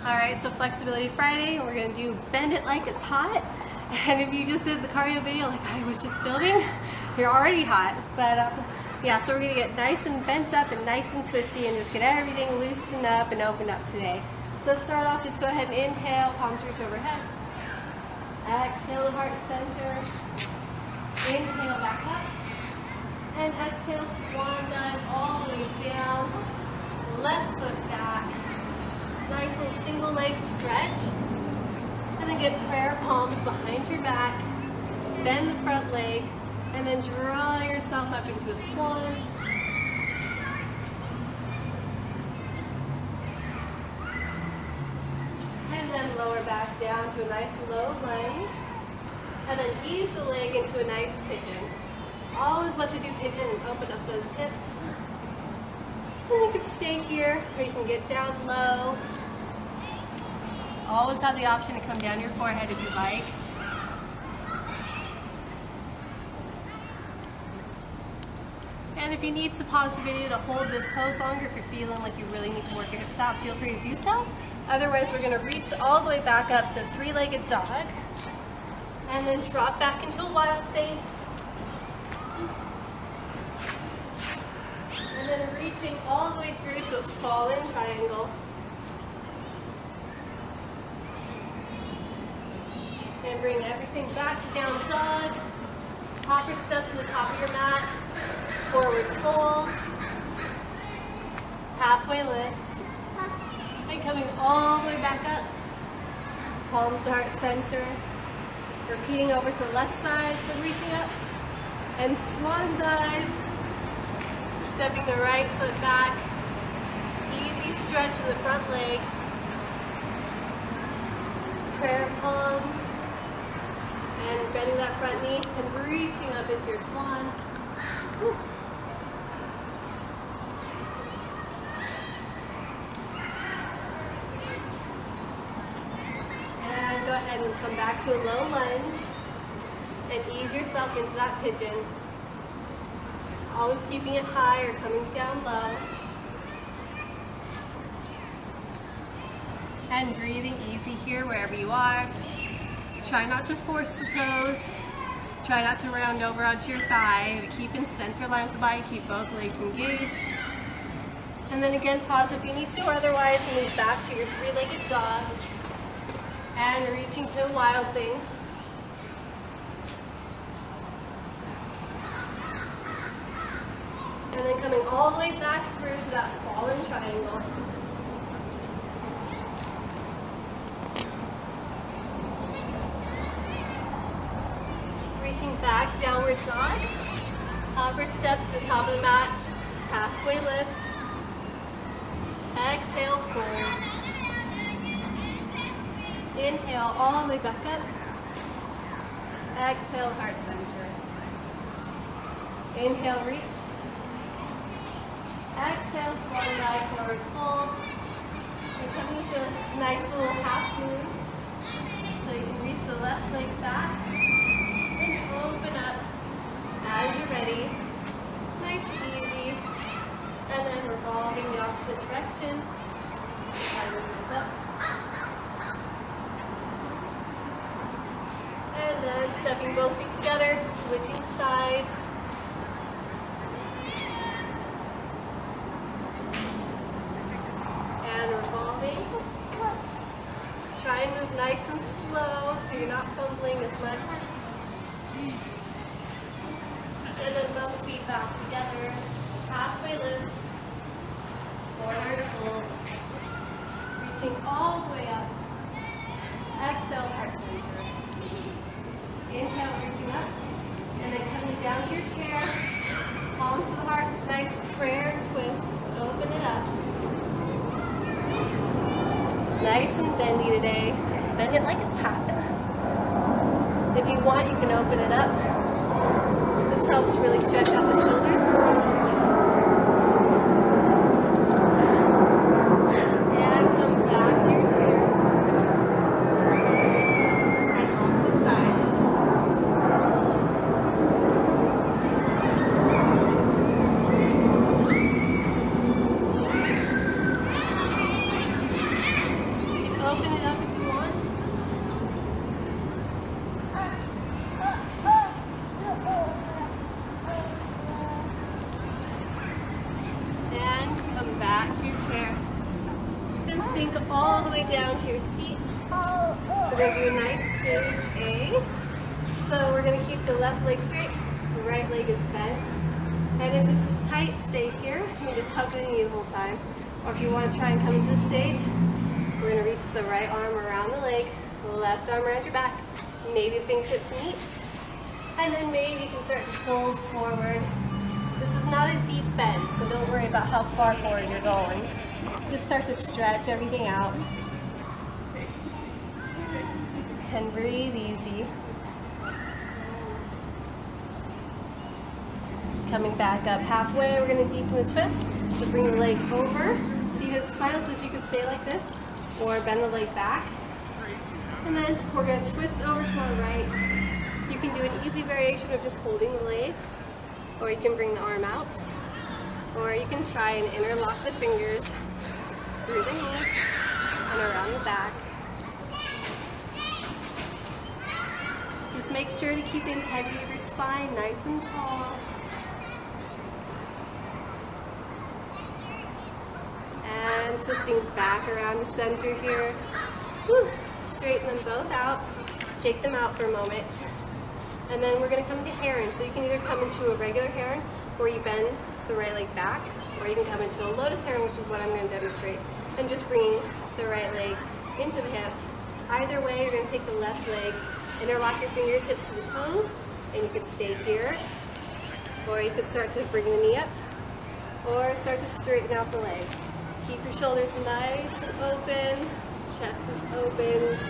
Alright, so Flexibility Friday, we're going to do Bend It Like It's Hot. And if you just did the cardio video like I was just filming, you're already hot. But yeah, so we're going to get nice and bent up and nice and twisty and just get everything loosened up and opened up today. So to start off, just go ahead and inhale, palms reach overhead. Exhale to heart center. Inhale back up. And exhale, swan dive all the way down. Left foot back. Nice little single leg stretch. And then get prayer palms behind your back. Bend the front leg. And then draw yourself up into a swan. And then lower back down to a nice low lunge. And then ease the leg into a nice pigeon. Always love to do pigeon and open up those hips. And you can stay here, or you can get down low. Always have the option to come down your forehead if you like. And if you need to pause the video to hold this pose longer, if you're feeling like you really need to work your hips out, feel free to do so. Otherwise, we're going to reach all the way back up to three-legged dog. And then drop back into a wild thing. And then reaching all the way through to a fallen triangle. And bring everything back to down dog. Hopper step to the top of your mat. Forward fold. Halfway lift. And coming all the way back up. Palms to heart center. Repeating over to the left side, so reaching up. And swan dive. Stepping the right foot back. Easy stretch in the front leg. Prayer palms. And bending that front knee and reaching up into your swan. Woo. And go ahead and come back to a low lunge and ease yourself into that pigeon. Always keeping it high or coming down low. And breathing easy here wherever you are. Try not to force the pose. Try not to round over onto your thigh. Keep in center line with the body. Keep both legs engaged. And then again, pause if you need to, or otherwise move back to your three-legged dog. And reaching to a wild thing. And then coming all the way back through to that fallen triangle. Reaching back, downward dog. Upper step to the top of the mat. Halfway lift. Exhale, fold. Inhale all the way back up. Exhale, heart center. Inhale, reach. Exhale, swan dive, forward fold. And coming to a nice little half moon. So you can reach the left leg back. And open up as you're ready. Nice, easy. And then revolving the opposite direction. And then stepping both feet together, switching sides. And revolving. Try and move nice and slow so you're not fumbling as much. And then both feet back together. Halfway lift. Forward fold. Reaching all the way up. Exhale, heart center. Inhale, reaching up. And then coming down to your chair. Palms to the heart. Nice prayer twist. Open it up. Nice and bendy today. Bend it like it's hot. If you want, you can open it up. This helps really stretch out the shoulders. And come back to your chair. And opposite side. open it up if you want. And come back to your chair. Then sink all the way down to your seats. We're going to do a nice stage A. So we're going to keep the left leg straight, the right leg is bent. And if this is tight, stay here. You can just hug the knee the whole time. Or if you want to try and come into the stage, we're going to reach the right arm around the leg, left arm around your back, maybe the fingertips meet. And then maybe you can start to fold forward. This is not a deep bend, so don't worry about how far forward you're going. Just start to stretch everything out. And breathe easy. Coming back up halfway, we're going to deepen the twist. So bring the leg over. See the spinal twist, you can stay like this, or bend the leg back. And then we're going to twist over to our right. You can do an easy variation of just holding the leg, or you can bring the arm out, or you can try and interlock the fingers through the knee and around the back. Just make sure to keep the integrity of your spine nice and tall. And twisting back around the center here. Whew. Straighten them both out. Shake them out for a moment. And then we're going to come to heron. So you can either come into a regular heron where you bend the right leg back, or you can come into a lotus heron, which is what I'm going to demonstrate, and just bring the right leg into the hip. Either way, you're going to take the left leg, interlock your fingertips to the toes, and you could stay here, or you could start to bring the knee up, or start to straighten out the leg. Keep your shoulders nice and open, chest is opened,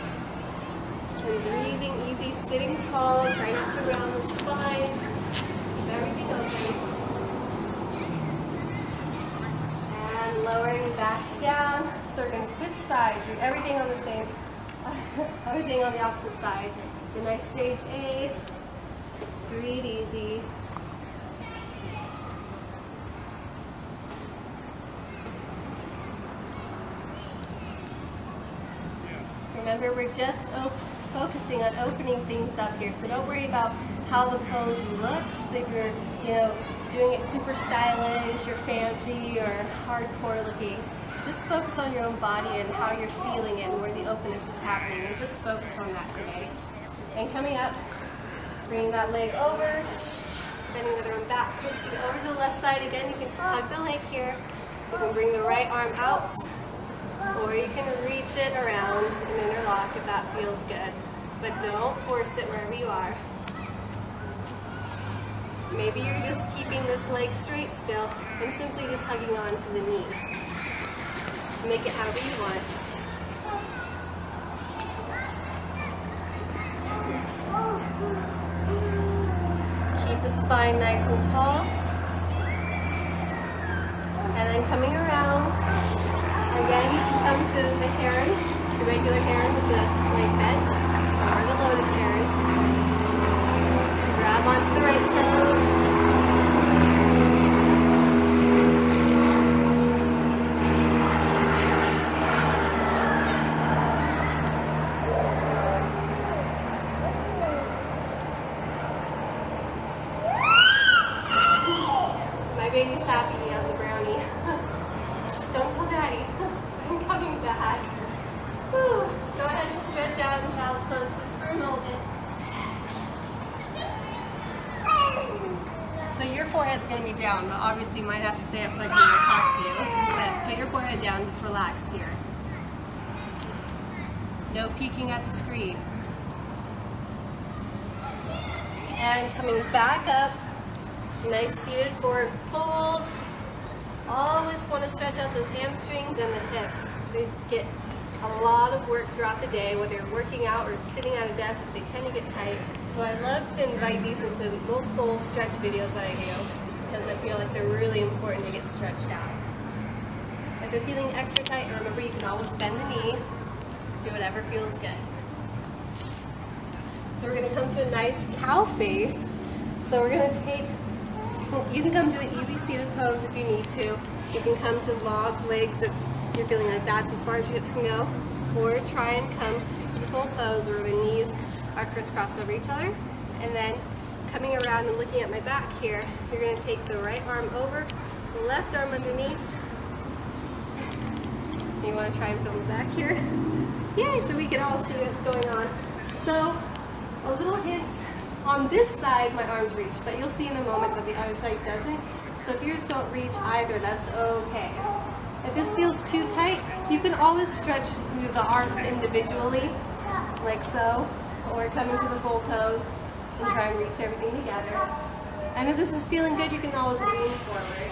and breathing easy, sitting tall, try not to round the spine, keep everything open. And lowering back down. So we're going to switch sides, do everything on the same, everything on the opposite side. So nice stage A, breathe easy. Remember, we're just focusing on opening things up here, so don't worry about how the pose looks. If you're, doing it super stylish or fancy or hardcore looking, just focus on your own body and how you're feeling it and where the openness is happening, and just focus on that today. And coming up, bringing that leg over, bending the arm back, twisting over to the left side again. You can just hug the leg here. You can bring the right arm out, or you can reach it around and interlock if that feels good. But don't force it wherever you are. Maybe you're just keeping this leg straight still and simply just hugging on to the knee. Just make it however you want. Keep the spine nice and tall. And then coming around, again, you can come to the heron, the regular heron with the leg bent, or the lotus heron. Grab onto the right toes. My baby's happy he has a brownie. Shh, don't tell Daddy. I'm coming back. Whew. Go ahead and stretch out in child's pose just for a moment. So your forehead's going to be down, but obviously you might have to stay up so I can talk to you. But put your forehead down, just relax here. No peeking at the screen. And coming back up, nice seated forward fold. Always want to stretch out those hamstrings and the hips. They get a lot of work throughout the day, whether you're working out or sitting at a desk, they tend to get tight. So I love to invite these into multiple stretch videos that I do, because I feel like they're really important to get stretched out. If they're feeling extra tight, remember you can always bend the knee, do whatever feels good. So we're going to come to a nice cow face. So we're going to take, you can come to an easy seated pose if you need to. You can come to long legs if you're feeling like that's as far as your hips can go. or try and come to the full pose where the knees are crisscrossed over each other. And then coming around and looking at my back here, you're going to take the right arm over, the left arm underneath. You want to try and film the back here. Yay, so we can all see what's going on. So a little hint, on this side my arms reach, but you'll see in a moment that the other side doesn't. So if yours don't reach either, that's okay. If this feels too tight, you can always stretch the arms individually, like so, or come into the full pose and try and reach everything together. And if this is feeling good, you can always lean forward.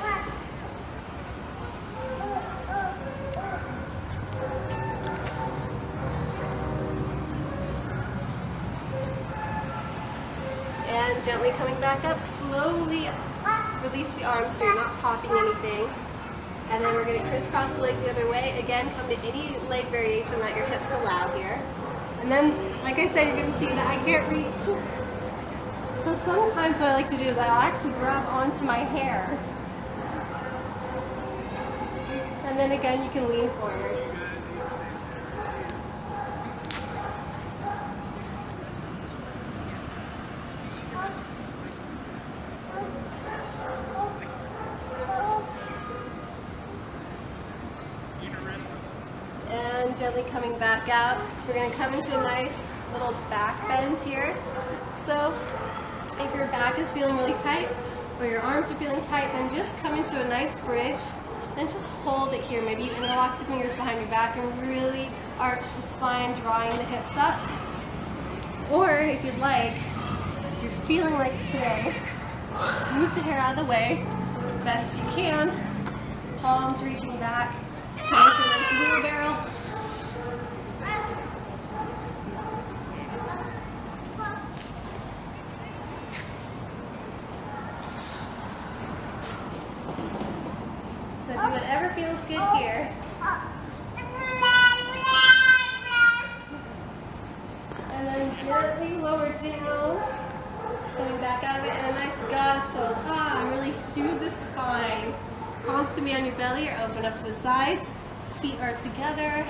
And gently coming back up, slowly release the arms so you're not popping anything. And then we're going to crisscross the leg the other way. Again, come to any leg variation that your hips allow here. And then, like I said, you're going to see that I can't reach. So sometimes what I like to do is I'll actually grab onto my hair. And then again, you can lean forward. And gently coming back out, we're going to come into a nice little back bend here. So if your back is feeling really tight or your arms are feeling tight, then just come into a nice bridge and just hold it here. Maybe you can interlock the fingers behind your back and really arch the spine, drawing the hips up. Or if you'd like, if you're feeling like it today, move the hair out of the way as best you can. Palms reaching back. Come into a nice wheelbarrow. So do whatever feels good here. And then gently lower down. Coming back out of it in a nice goddess pose. Really soothe the spine. Palms can be on your belly or open up to the sides. Feet are together.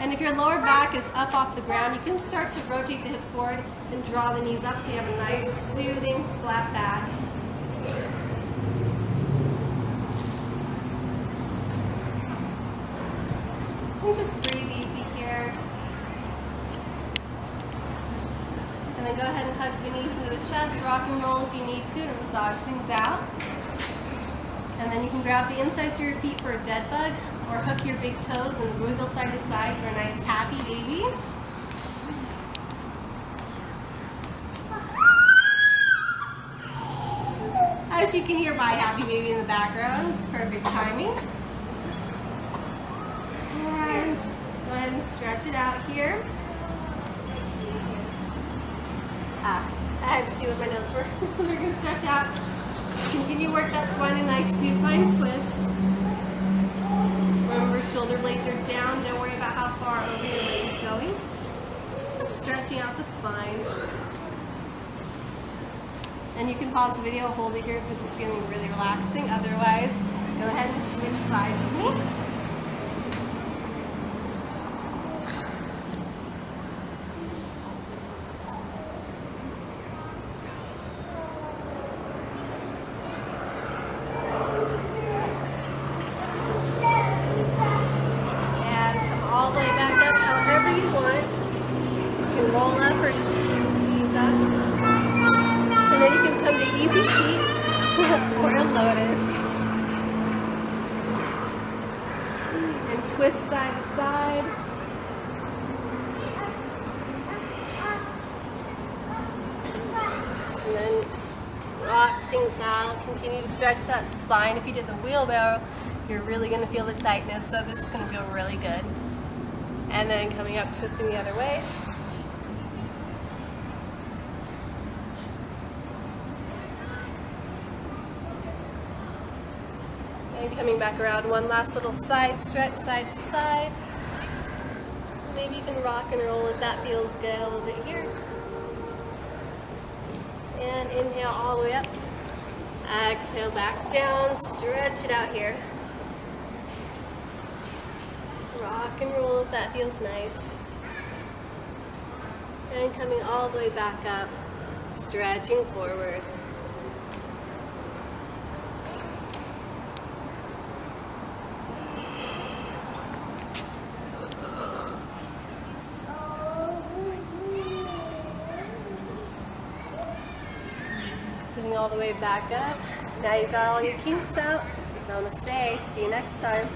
And if your lower back is up off the ground, you can start to rotate the hips forward and draw the knees up so you have a nice, soothing, flat back. And just breathe easy here. And then go ahead and hug the knees into the chest, rock and roll if you need to, and massage things out. And then you can grab the insides of your feet for a dead bug, or hook your big toes and wiggle side to side for a nice happy baby. As you can hear my happy baby in the background, it's perfect timing. And go ahead and stretch it out here. Let's see here. I had to see what my notes were. We're going to stretch out. Continue to work that spine, a nice supine twist. Remember, shoulder blades are down. Don't worry about how far over your legs going. Just stretching out the spine. And you can pause the video, hold it here if this is feeling really relaxing. Otherwise, go ahead and switch sides with me. Roll up or just ease up. And then you can come to easy seat or a lotus. And twist side to side. And then just rock things out. Continue to stretch that spine. If you did the wheelbarrow, you're really going to feel the tightness, so this is going to feel really good. And then coming up, twisting the other way. And coming back around, one last little side stretch, side to side. Maybe you can rock and roll if that feels good a little bit here. And inhale all the way up. Exhale back down, stretch it out here. rock and roll if that feels nice. And coming all the way back up, stretching forward. Sitting all the way back up. Now you've got all your kinks out. Namaste. See you next time.